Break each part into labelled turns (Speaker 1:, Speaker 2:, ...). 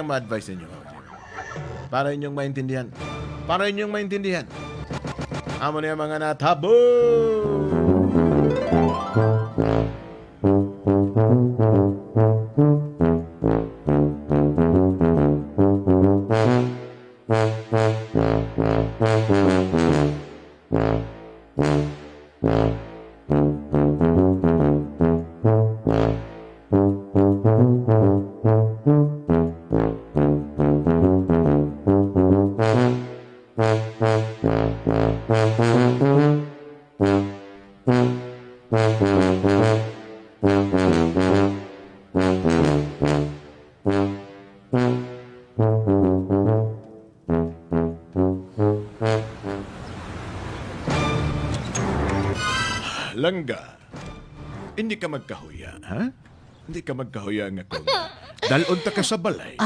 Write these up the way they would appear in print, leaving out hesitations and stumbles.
Speaker 1: ma-advise ninyo. Para inyong maintindihan. Para inyong maintindihan. Amo niya mga natabo. Langga, hindi ka magkahuya, ha? Hindi ka magkahuya nga kung dalon ta ka sa balay.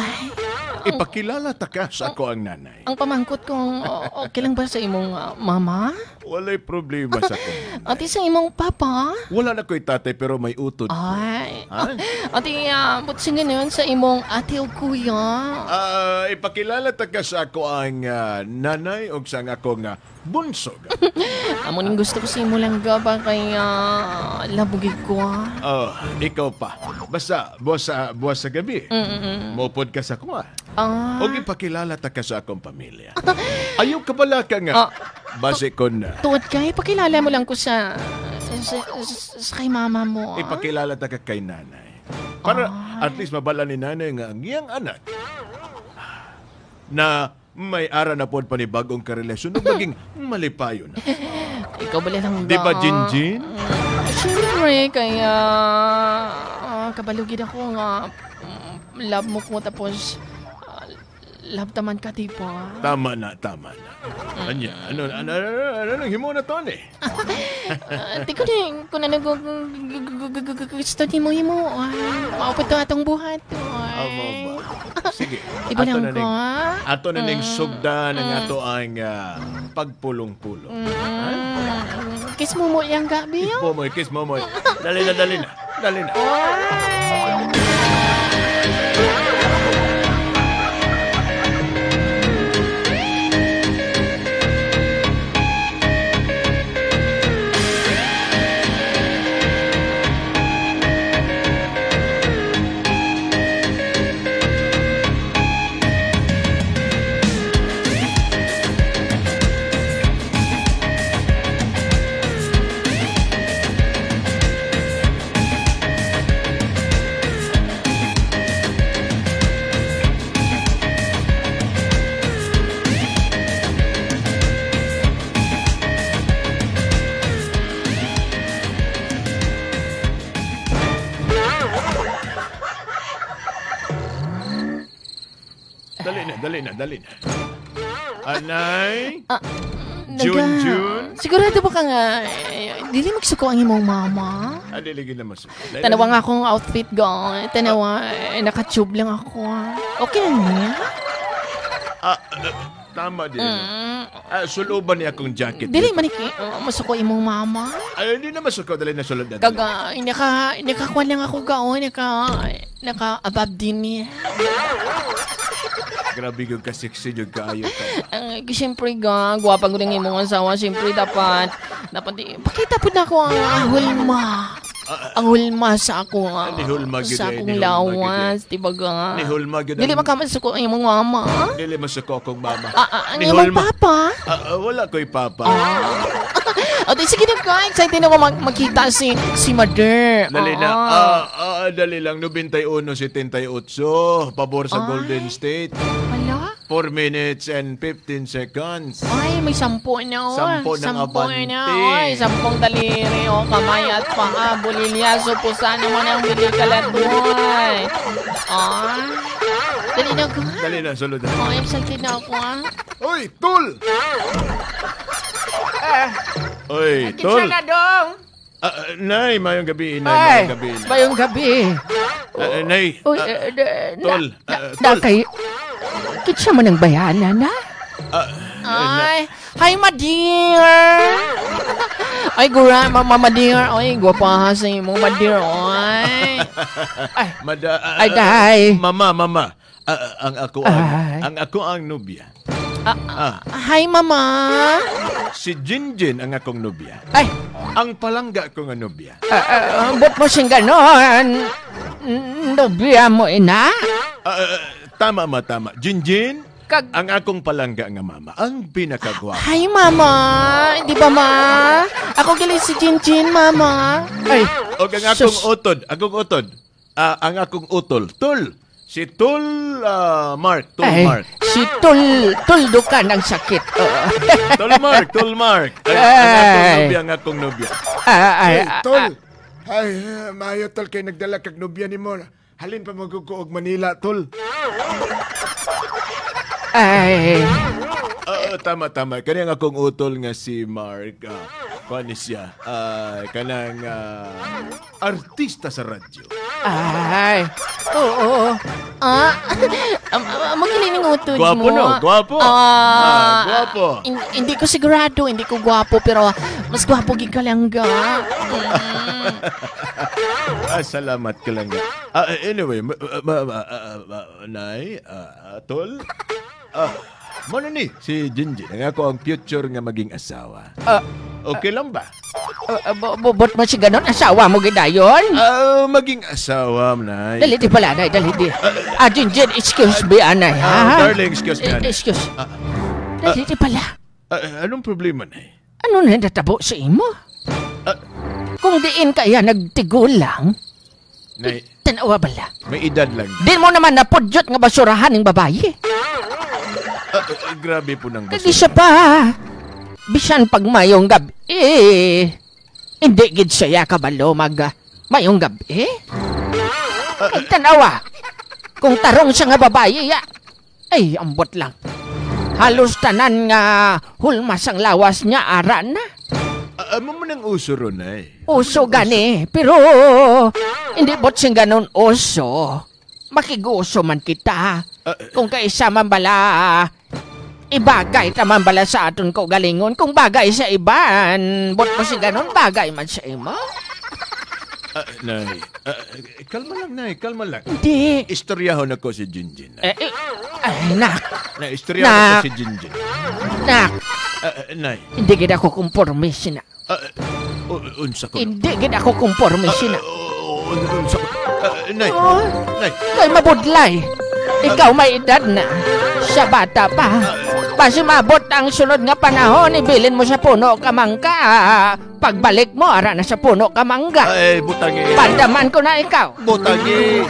Speaker 1: Ipakilala ta ka sa ako ang nanay.
Speaker 2: Ang pamangkot kong okay lang ba sa imong mama?
Speaker 1: Walay problema sa kong.
Speaker 2: Ati sa imong papa?
Speaker 1: Wala na ko'y tatay pero may utod.
Speaker 2: Ay.
Speaker 1: Ha?
Speaker 2: Ati, ba't sa ganun sa imong ate o kuya?
Speaker 1: Ipakilala ta ka sa ako ang nanay o sa akong bunsog.
Speaker 2: Amo ning gusto ko sa imo lang ba kay labugig ko
Speaker 1: Ikaw pa. Basta, buwas sa gabi. Mupod ka sa kuha. O ipakilala ta ka sa akong pamilya. Ayaw ka bala ka nga. Base ko na.
Speaker 2: Tuwad kay, pakilala mo lang ko sa kay mama mo.
Speaker 1: Ipakilala ta ka kay nanay. Para at least mabala ni nanay nga ang iyang anak na may ara na po pa ni bagong karelasyon o maging malipayo na.
Speaker 2: Ikaw bala lang ba?
Speaker 1: Di ba, Jinjin?
Speaker 2: Siyempre, kaya kabalugid ako nga love mo ko tapos love taman ka, di ba?
Speaker 1: Tama na. Anya, ano himo na to ni?
Speaker 2: Di ko din, kung ano gusto ni mo, maupit to atong buhat.
Speaker 1: Amo ba? Sige.
Speaker 2: Iba lang ko,
Speaker 1: Ato na ning sugda ng ato ang pagpulong-pulong.
Speaker 2: Kiss mo yung gabi,
Speaker 1: Kiss mo. Dali na. Dali na. Anay? Jun?
Speaker 2: Sigurado ba ka nga, dili magsuko ang imong mama?
Speaker 1: Dili na masuko.
Speaker 2: Tanawa nga akong outfit go. Tanawa, nakatube lang ako. Okay lang niya?
Speaker 1: Tama din. Suluban niya akong jacket.
Speaker 2: Dili maniki, masuko imong mama?
Speaker 1: Hindi na masuko, dali na sulod na.
Speaker 2: Kaga, nakakuha lang ako gaon, naka-abab din niya.
Speaker 1: Grabe yung kasiksi yung kaayo ka.
Speaker 2: Siyempre gwapa ko rin imong asawa. Siyempre dapat pakita po na ako ang hulma. Ang hulma sa ako. Sa akong lawas. Diba ga?
Speaker 1: Ni hulma yun.
Speaker 2: Dili makamasuko ang imong mama.
Speaker 1: Dili masuko akong mama.
Speaker 2: Ang imong papa?
Speaker 1: Wala ko'y papa.
Speaker 2: Sige na ka. Excited ako makita si Mother.
Speaker 1: Dali na. Dali lang. 91-78. Pabor sa Golden State.
Speaker 2: Wala?
Speaker 1: 4 minutes and 15 seconds.
Speaker 2: Ay, may 10 na.
Speaker 1: 10 ng abante.
Speaker 2: Ay, 10 daliri. Kamay at paa. Bulilyaso po sana mo ng bilikalatoy. Dali na ka.
Speaker 1: Dali na, sulod na.
Speaker 2: Excited na ako.
Speaker 1: Uy, Tol! Uy, Tol!
Speaker 2: Kitsa na dong.
Speaker 1: Nay, mayong gabi.
Speaker 2: Mayong gabi.
Speaker 1: Nay, Tol.
Speaker 2: Dakay, kitsa mo ng bayanan, ha? Hi, my dear! Ay, gura, mama dear. Ay, gwapa sa imo, my dear. Ay,
Speaker 1: Day. Mama. Ang ako ang nobya.
Speaker 2: Hi, Mama.
Speaker 1: Si Jinjin ang akong nobya.
Speaker 2: Ay,
Speaker 1: Ang palangga ko nga nobya.
Speaker 2: ba't mo siyang ganon? Nobya mo, ina?
Speaker 1: Tama. Jinjin,
Speaker 2: Kag...
Speaker 1: ang akong palangga nga mama, ang pinakagwapo.
Speaker 2: Hi, Mama. Di ba, Ma? Ako giling si Jinjin, Mama. Ay,
Speaker 1: O ang akong utod. Ang akong utol. Tul. Si Tul Mark. Mark.
Speaker 2: Si Tuldo ka ng sakit.
Speaker 1: Tul Mark. Ang akong nobya.
Speaker 3: Tol. Ay, maayo tol kay nagdala kag nobya nimo. Halin pa magkukuog Manila, tol.
Speaker 2: Ay.
Speaker 1: Tama. Kani ang akong utol nga si Mark. Kuan siya. Kanang artista sa radyo.
Speaker 2: Ay. Oo. Magiling ng utod mo.
Speaker 1: Gwapo no? Gwapo. Gwapo.
Speaker 2: Hindi ko sigurado. Hindi ko gwapo. Pero mas gwapo gikalangga.
Speaker 1: Salamat ka lang. Anyway, Nay, Tol. Mano ni si Jinjin. Ang ako ang future nga maging asawa. Okay lang ba?
Speaker 2: Bot mo si ganon? Asawa mo gidayon?
Speaker 1: Maging asawa, Nay.
Speaker 2: Dali di pala, Nay. Dali di. Jinjin, excuse me, Anay.
Speaker 1: Darling, excuse me, Anay.
Speaker 2: Excuse. Dali di pala.
Speaker 1: Anong problema, Nay?
Speaker 2: Ano na natabo sa imo? Kung diin kaya nagtigol lang,
Speaker 1: Nay,
Speaker 2: tanawa bala.
Speaker 1: may edad lang.
Speaker 2: Di mo naman napudyot nga basurahan ng babae.
Speaker 1: Grabe po ng
Speaker 2: Kagi siya pa. Bisan pag mayong gabi, hindi gid siya kabalo mayong gabi. Tanawa. Kung tarong siya nga babae, ay, ambot lang. Halos tanan nga hulmas ang lawas niya, ara na.
Speaker 1: Mo nang uso ron, Nay.
Speaker 2: Uso gani, pero hindi bot sing ganon uso. Makiguso man kita. Kung kaisa man bala, ibagay taman bala sa aton ko galingon. Kung bagay sa iban, bot mo si ganon, bagay man sa imo.
Speaker 1: Nay, kalma lang, Nay, kalma lang.
Speaker 2: Hindi.
Speaker 1: Istoryahon ako si Jinjin.
Speaker 2: Ay, nak.
Speaker 1: Nay, istoryahon ako si Jinjin.
Speaker 2: Nak.
Speaker 1: Nay.
Speaker 2: Hindi gid ako kumporme sina.
Speaker 1: Unsa ko?
Speaker 2: Hindi gid ako kumporme sina.
Speaker 1: Unsa ko? Nay. Nay.
Speaker 2: Kay mabudlay. Ikaw may edad na. Siya bata pa. Basi mabot ang sunod nga panahon, ibilin mo sa puno kamangka. Pagbalik mo, ara na sa puno kamangga.
Speaker 1: Ay, butangi.
Speaker 2: Pandaman ko na ikaw.
Speaker 1: Butangi.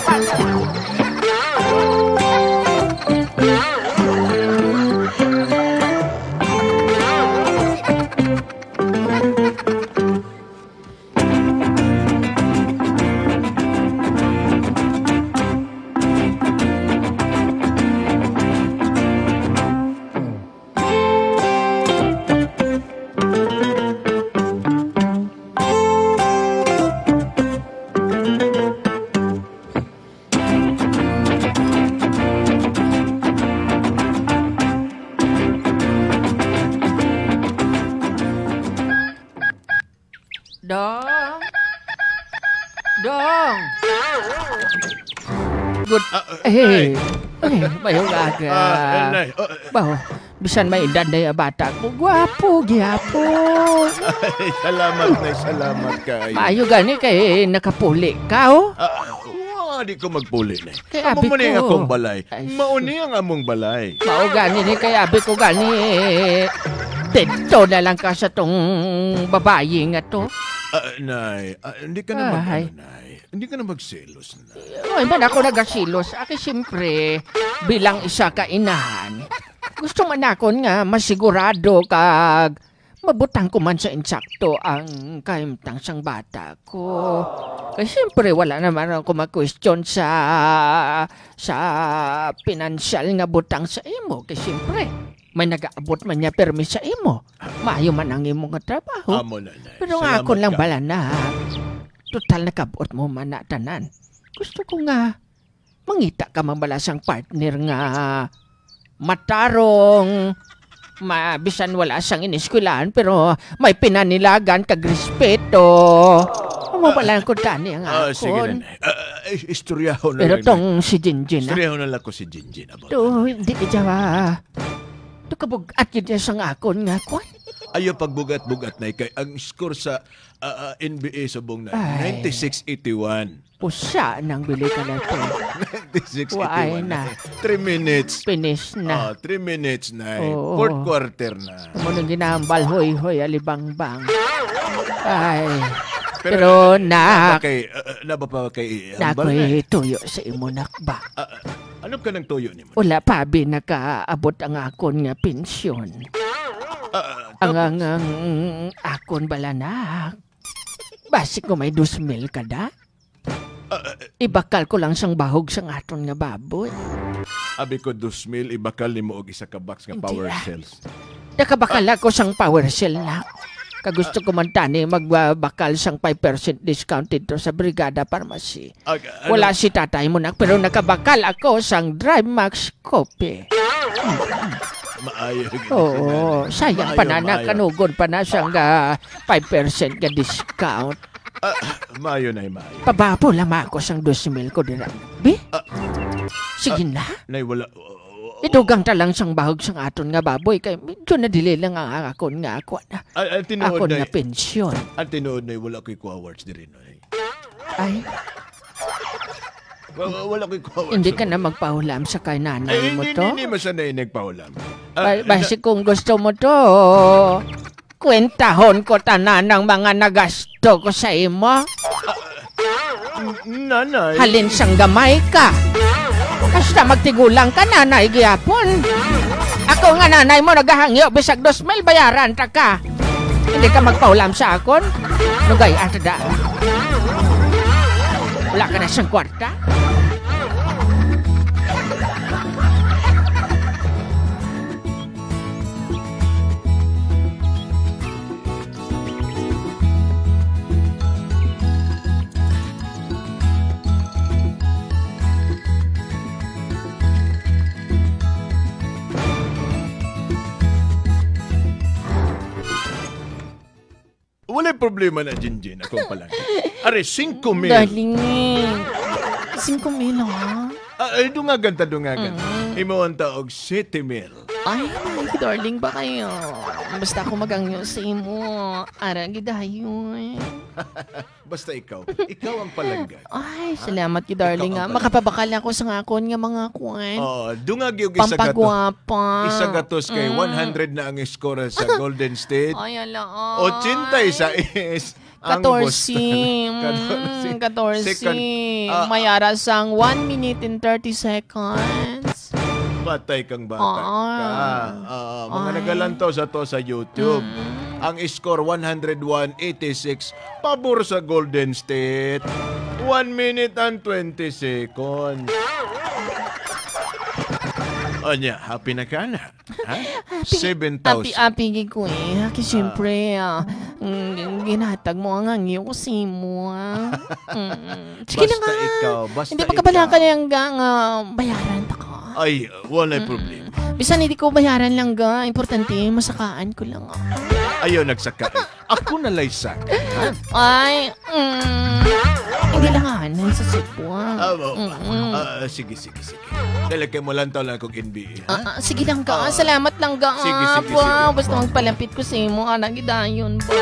Speaker 2: Dong. Good. Mayong aga.
Speaker 1: Nay.
Speaker 2: Baho, bisan may edad na yung bata ko. Gwapo, gyapon.
Speaker 1: Salamat, Nay. Salamat kayo.
Speaker 2: Maayo gani kay nakapuli ka, oh.
Speaker 1: Di ko magpuli, Nay.
Speaker 2: Kay abi
Speaker 1: Amo mo na
Speaker 2: ko.
Speaker 1: akong balay.
Speaker 2: Ay,
Speaker 1: Mauni ang among balay.
Speaker 2: Mao gani ni kay abi ko gani. Dito na lang ka sa tong babae nga to.
Speaker 1: Nay, hindi ka na Nay. Hindi ka na magselos, Nay.
Speaker 2: Ay, man ako nagasilos. Aki siyempre, bilang isa ka inahan. Gusto man akon nga masigurado kag mabutang ko man sa insakto ang kaimtang sang bata ko. Kasi siyempre wala naman ako mag-question sa pinansyal nga butang sa imo. Kasi siyempre, may nag-aabot man niya permis sa imo. Maayo man ang imo nga trabaho.
Speaker 1: Amo na, Nay.
Speaker 2: Pero nga ako lang bala na, total nakabot mo man na tanan. Gusto ko nga, mangita ka man bala sang partner nga matarong, bisan wala sang iniskwilahan, pero may pinanilagan kag respeto. mo pala ko tani ang
Speaker 1: Sige
Speaker 2: akon.
Speaker 1: na. Istoryahon na
Speaker 2: Pero
Speaker 1: lang.
Speaker 2: tong si Jinjin,
Speaker 1: Istoryahon na lang ko si Jinjin.
Speaker 2: to, hindi ka jawa. To kabugat yun niya sang akon nga, kwan.
Speaker 1: Ayaw pagbugat-bugat na kay ang score sa NBA subong na
Speaker 2: Ay.
Speaker 1: 96-81.
Speaker 2: Pusa nang bili ka na to.
Speaker 1: 96-81.
Speaker 2: Waay na.
Speaker 1: 3 minutes.
Speaker 2: Finish na.
Speaker 1: 3 minutes na.
Speaker 2: Oo.
Speaker 1: Fourth quarter na.
Speaker 2: Munong ginambal, hoy, alibang-bang. Ay, pero nak,
Speaker 1: Naba pa kay
Speaker 2: nako'y tuyo sa imo nakba.
Speaker 1: Ano ka ng tuyo ni mo?
Speaker 2: Wala pa nakaabot ang akon nga pensyon. Ang akon bala nak. Basi ko may 2,000 kada. Ibakal ko lang sang bahog sang aton nga baboy.
Speaker 1: Abi ko 2,000 ibakal nimo og isa ka box nga power cells.
Speaker 2: Nakabakal ako sang power cell na. Kagusto ko man tani magbakal sang 5% discount dito sa Brigada Pharmacy. Wala si tatay mo nak, pero nakabakal ako sang Drive Max Coffee.
Speaker 1: Maayo.
Speaker 2: Oo, sayang pa na nakanugod pa na siyang 5% ka discount.
Speaker 1: Maayo na maayo.
Speaker 2: Pababo lamang ako sang 2,000 ko din. Bi? Sige na.
Speaker 1: Nay wala.
Speaker 2: Idugang talang sang bahog sang aton nga baboy kay medyo na dili lang ang akon nga ako na. Akon nga pensyon.
Speaker 1: Ang tinuod na wala ko'y awards diri no.
Speaker 2: Ay,
Speaker 1: wala ko'y awards.
Speaker 2: hindi ka na magpahulam sa kay nanay mo to?
Speaker 1: Hindi masanay nagpahulam.
Speaker 2: Basi kung gusto mo to, kwentahon ko tanan ng mga nagasto ko sa imo.
Speaker 1: Nanay.
Speaker 2: Halin sang gamay ka. Basta magtigulang ka, nanay, giyapon. Ako nga nanay mo nagahangyo, bisag 2,000 bayaran ta ka. Hindi ka magpaulam sa akon? Nugay ata da. Wala ka na siyang kwarta?
Speaker 1: Wala problema na, Jinjin. Ako pa lang. Are, 5,000.
Speaker 2: Darling, 5,000 ha?
Speaker 1: Dungagan. Imo ang taog 7,000.
Speaker 2: Ay, darling ba kayo? Basta ako magangyo sa imo. Ara, gidayon.
Speaker 1: Basta ikaw ang palanggan.
Speaker 2: Ay, salamat ki darling nga. Makapabakal ako sa akon nga mga kuwan.
Speaker 1: Dungag yung isa
Speaker 2: Pampagwapa.
Speaker 1: Isa gatos kay 100 na ang score sa Golden State.
Speaker 2: Ay, ala.
Speaker 1: 80 sa is ang
Speaker 2: 14. 14. Mayara sang 1 minute and 30 seconds.
Speaker 1: Patay kang bata ka. Mga nagalantaw sa to sa YouTube. Ang score 101-86. Pabor sa Golden State. 1 minute and 20 seconds. Onya, happy na ka na? Ha? 7,000.
Speaker 2: Happy ko eh. Kasi siyempre, ginatag mo ang angyo kasi mo. Sige na
Speaker 1: Basta
Speaker 2: nga.
Speaker 1: ikaw, basta
Speaker 2: Hindi pa kabala ka niyang bayaran ta ka.
Speaker 1: Ay, wala problema.
Speaker 2: Bisan hindi ko bayaran lang ga. Importante, masakaan ko lang.
Speaker 1: Ayaw nagsaka. Ako na laysak.
Speaker 2: Ay, hindi lang sa sipo.
Speaker 1: Sige. Dalagay mo lang lang kung NBA.
Speaker 2: Sige lang ka. Salamat lang ka.
Speaker 1: Sige.
Speaker 2: Basta magpalapit ko sa imo. Nagidayon ba?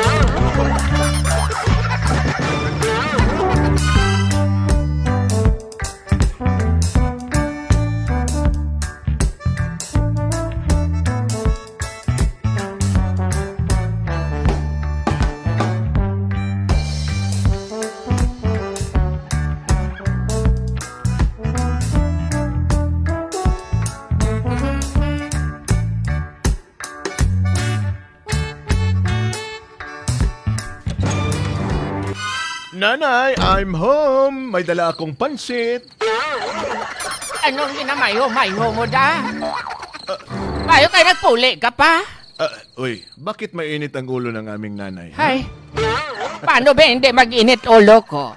Speaker 1: Nanay, I'm home. May dala akong pansit.
Speaker 2: Anong ginamayo mo da? Mayo kayo nagpuli ka pa?
Speaker 1: Uy, bakit mainit ang ulo ng aming nanay?
Speaker 2: Hay, paano ba hindi mag-init ulo ko?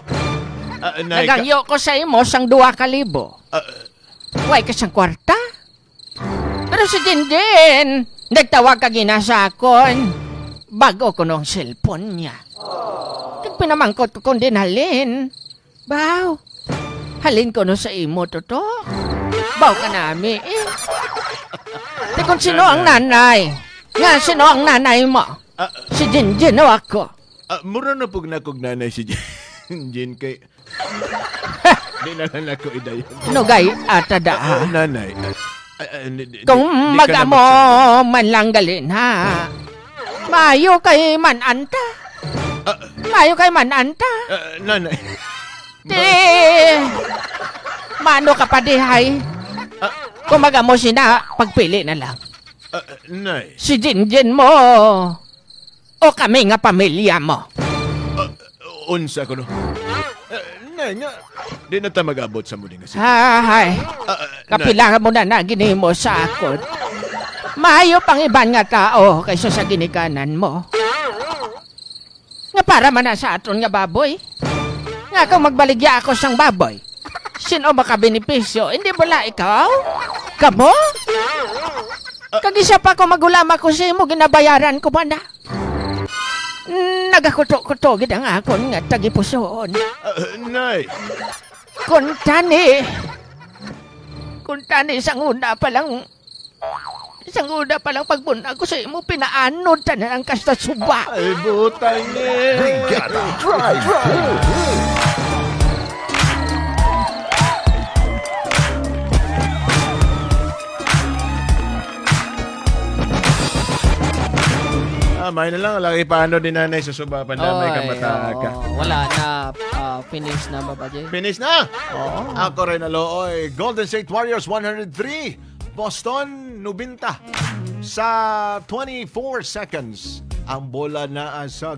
Speaker 2: Nagangyo ko sa imo sang 2,000. Huwag ka sang kwarta? Pero si Jinjin, nagtawag ka gina sa akon. Bago ko nung cellphone niya. Pinamangkot ko kung din halin. Baw, halin ko no sa imo, toto. Baw ka nami, Di kung sino ang nanay? Nga, sino ang nanay mo? Si Jinjin o ako?
Speaker 1: Mura na pug na kog nanay si Jinjin kay... Di na lang ako idayon.
Speaker 2: Nugay ata da.
Speaker 1: Nanay.
Speaker 2: Kung magamo man lang galin, ha? Mayo kay mananta. Mayo kay mananta.
Speaker 1: Nanay.
Speaker 2: Di. Mano ka pa dihay? Kung magamo sina, pagpili na lang.
Speaker 1: Nay.
Speaker 2: Si Jinjin mo. O kami nga pamilya mo.
Speaker 1: Unsa ko no? Nay nga. Di na ta mag-abot sa muli nga siya.
Speaker 2: Ay. Kapilangan mo na gini mo sa akon. Maayo pang iban nga tao kaysa sa ginikanan mo. Nga para man na sa aton nga baboy. Nga kung magbaligya ako sang baboy. Sino makabenepisyo? Hindi bala ikaw? Kamo? Kagisa pa ko magulama ko sa imo, ginabayaran ko ba na? Nagakuto-kuto gid ang akon nga tagipusoon.
Speaker 1: Nay.
Speaker 2: Kuntani sang una pa lang pagbunag ko sa imo, pinaanod ta na ang kasta suba.
Speaker 1: Ay, butang ni.
Speaker 3: Brigada Drive-Thru.
Speaker 1: May na lang, lagi paano din nanay sa suba, pandamay ka mataka.
Speaker 2: Wala na, finish na ba ba, Jay?
Speaker 1: Finish na!
Speaker 2: Oo.
Speaker 1: Ako rin nalooy. Golden State Warriors 103, Boston 90. Sa 24 seconds, ang bola na sa